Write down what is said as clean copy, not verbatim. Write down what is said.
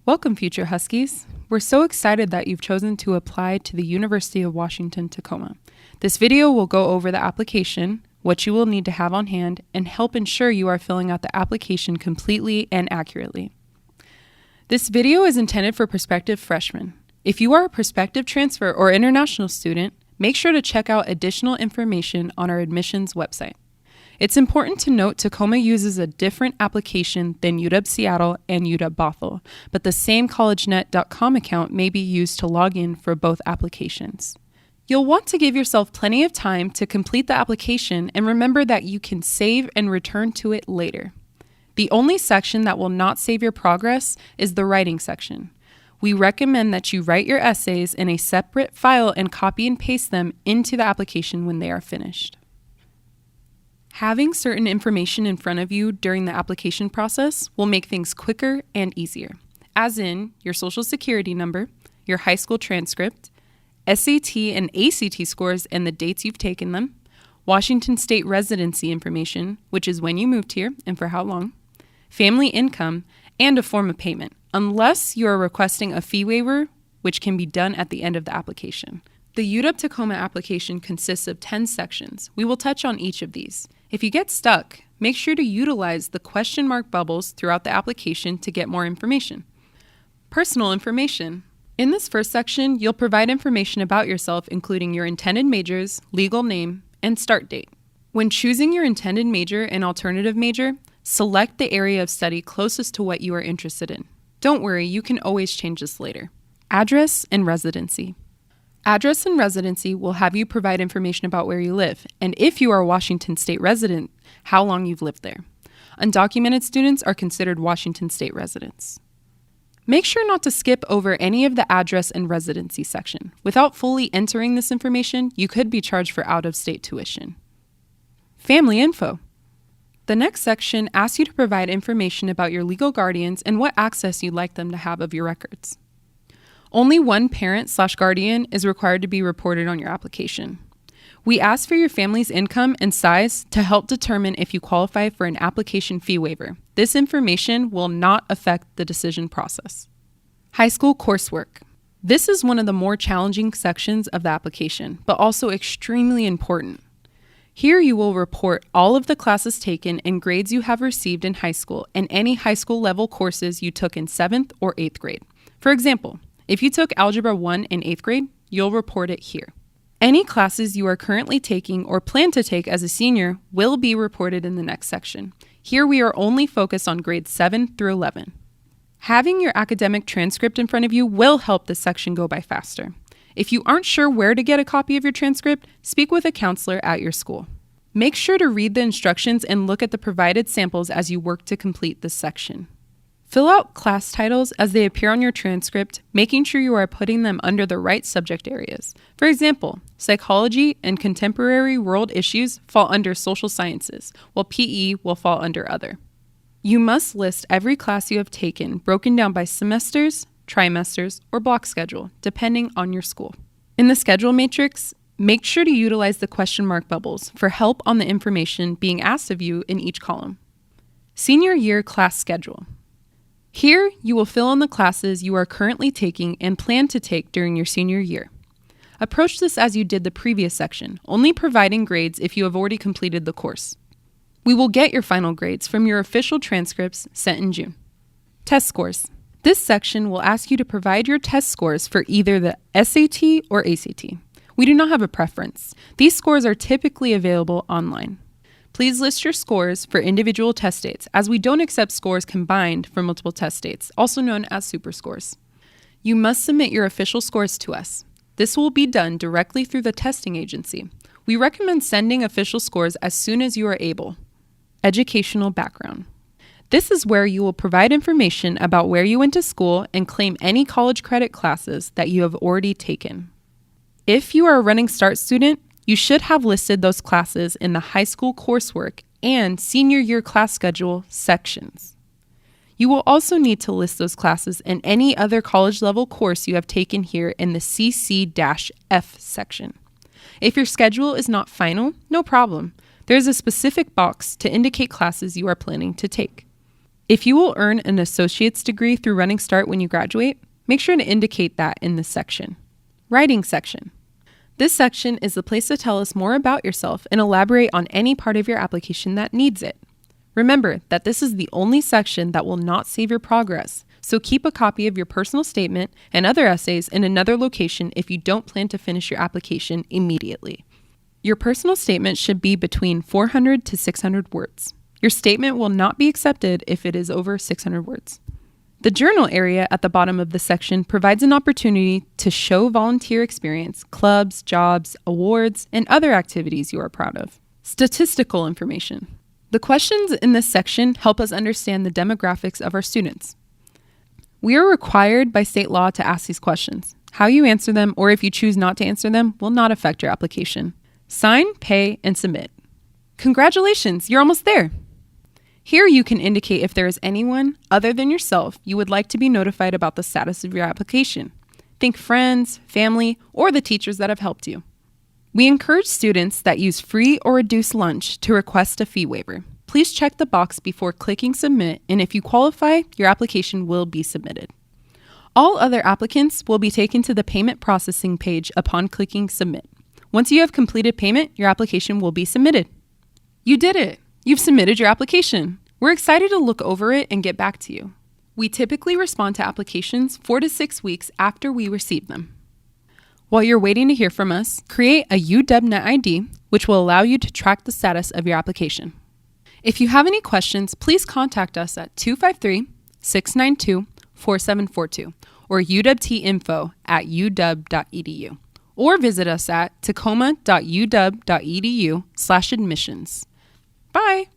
Welcome, future Huskies. We're so excited that you've chosen to apply to the University of Washington, Tacoma. This video will go over the application, what you will need to have on hand, and help ensure you are filling out the application completely and accurately. This video is intended for prospective freshmen. If you are a prospective transfer or international student, make sure to check out additional information on our admissions website. It's important to note Tacoma uses a different application than UW-Seattle and UW-Bothell, but the same collegenet.com account may be used to log in for both applications. You'll want to give yourself plenty of time to complete the application and remember that you can save and return to it later. The only section that will not save your progress is the writing section. We recommend that you write your essays in a separate file and copy and paste them into the application when they are finished. Having certain information in front of you during the application process will make things quicker and easier, as in your social security number, your high school transcript, SAT and ACT scores and the dates you've taken them, Washington State residency information, which is when you moved here and for how long, family income, and a form of payment, unless you are requesting a fee waiver, which can be done at the end of the application. The UW-Tacoma application consists of 10 sections. We will touch on each of these. If you get stuck, make sure to utilize the question mark bubbles throughout the application to get more information. Personal information. In this first section, you'll provide information about yourself, including your intended majors, legal name, and start date. When choosing your intended major and alternative major, select the area of study closest to what you are interested in. Don't worry, you can always change this later. Address and residency. Address and residency will have you provide information about where you live, and if you are a Washington State resident, how long you've lived there. Undocumented students are considered Washington State residents. Make sure not to skip over any of the address and residency section. Without fully entering this information, you could be charged for out-of-state tuition. Family info. The next section asks you to provide information about your legal guardians and what access you'd like them to have of your records. Only one parent/guardian is required to be reported on your application. We ask for your family's income and size to help determine if you qualify for an application fee waiver. This information will not affect the decision process. High school coursework. This is one of the more challenging sections of the application, but also extremely important. Here you will report all of the classes taken and grades you have received in high school and any high school level courses you took in 7th or 8th grade. For example, if you took Algebra 1 in 8th grade, you'll report it here. Any classes you are currently taking or plan to take as a senior will be reported in the next section. Here we are only focused on grades 7 through 11. Having your academic transcript in front of you will help this section go by faster. If you aren't sure where to get a copy of your transcript, speak with a counselor at your school. Make sure to read the instructions and look at the provided samples as you work to complete this section. Fill out class titles as they appear on your transcript, making sure you are putting them under the right subject areas. For example, psychology and contemporary world issues fall under social sciences, while PE will fall under other. You must list every class you have taken, broken down by semesters, trimesters, or block schedule, depending on your school. In the schedule matrix, make sure to utilize the question mark bubbles for help on the information being asked of you in each column. Senior year class schedule. Here, you will fill in the classes you are currently taking and plan to take during your senior year. Approach this as you did the previous section, only providing grades if you have already completed the course. We will get your final grades from your official transcripts sent in June. Test scores. This section will ask you to provide your test scores for either the SAT or ACT. We do not have a preference. These scores are typically available online. Please list your scores for individual test dates, as we don't accept scores combined for multiple test dates, also known as super scores. You must submit your official scores to us. This will be done directly through the testing agency. We recommend sending official scores as soon as you are able. Educational background. This is where you will provide information about where you went to school and claim any college credit classes that you have already taken. If you are a running start student, you should have listed those classes in the high school coursework and senior year class schedule sections. You will also need to list those classes and any other college level course you have taken here in the CC-F section. If your schedule is not final, no problem. There is a specific box to indicate classes you are planning to take. If you will earn an associate's degree through Running Start when you graduate, make sure to indicate that in this section. Writing section. This section is the place to tell us more about yourself and elaborate on any part of your application that needs it. Remember that this is the only section that will not save your progress, so keep a copy of your personal statement and other essays in another location if you don't plan to finish your application immediately. Your personal statement should be between 400 to 600 words. Your statement will not be accepted if it is over 600 words. The journal area at the bottom of the section provides an opportunity to show volunteer experience, clubs, jobs, awards, and other activities you are proud of. Statistical information. The questions in this section help us understand the demographics of our students. We are required by state law to ask these questions. How you answer them, or if you choose not to answer them, will not affect your application. Sign, pay, and submit. Congratulations, you're almost there. Here you can indicate if there is anyone other than yourself you would like to be notified about the status of your application. Think friends, family, or the teachers that have helped you. We encourage students that use free or reduced lunch to request a fee waiver. Please check the box before clicking submit, and if you qualify, your application will be submitted. All other applicants will be taken to the payment processing page upon clicking submit. Once you have completed payment, your application will be submitted. You did it! You've submitted your application. We're excited to look over it and get back to you. We typically respond to applications 4 to 6 weeks after we receive them. While you're waiting to hear from us, create a UW-Net ID, which will allow you to track the status of your application. If you have any questions, please contact us at 253-692-4742 or uwtinfo@uw.edu, or visit us at tacoma.uw.edu/admissions. Bye!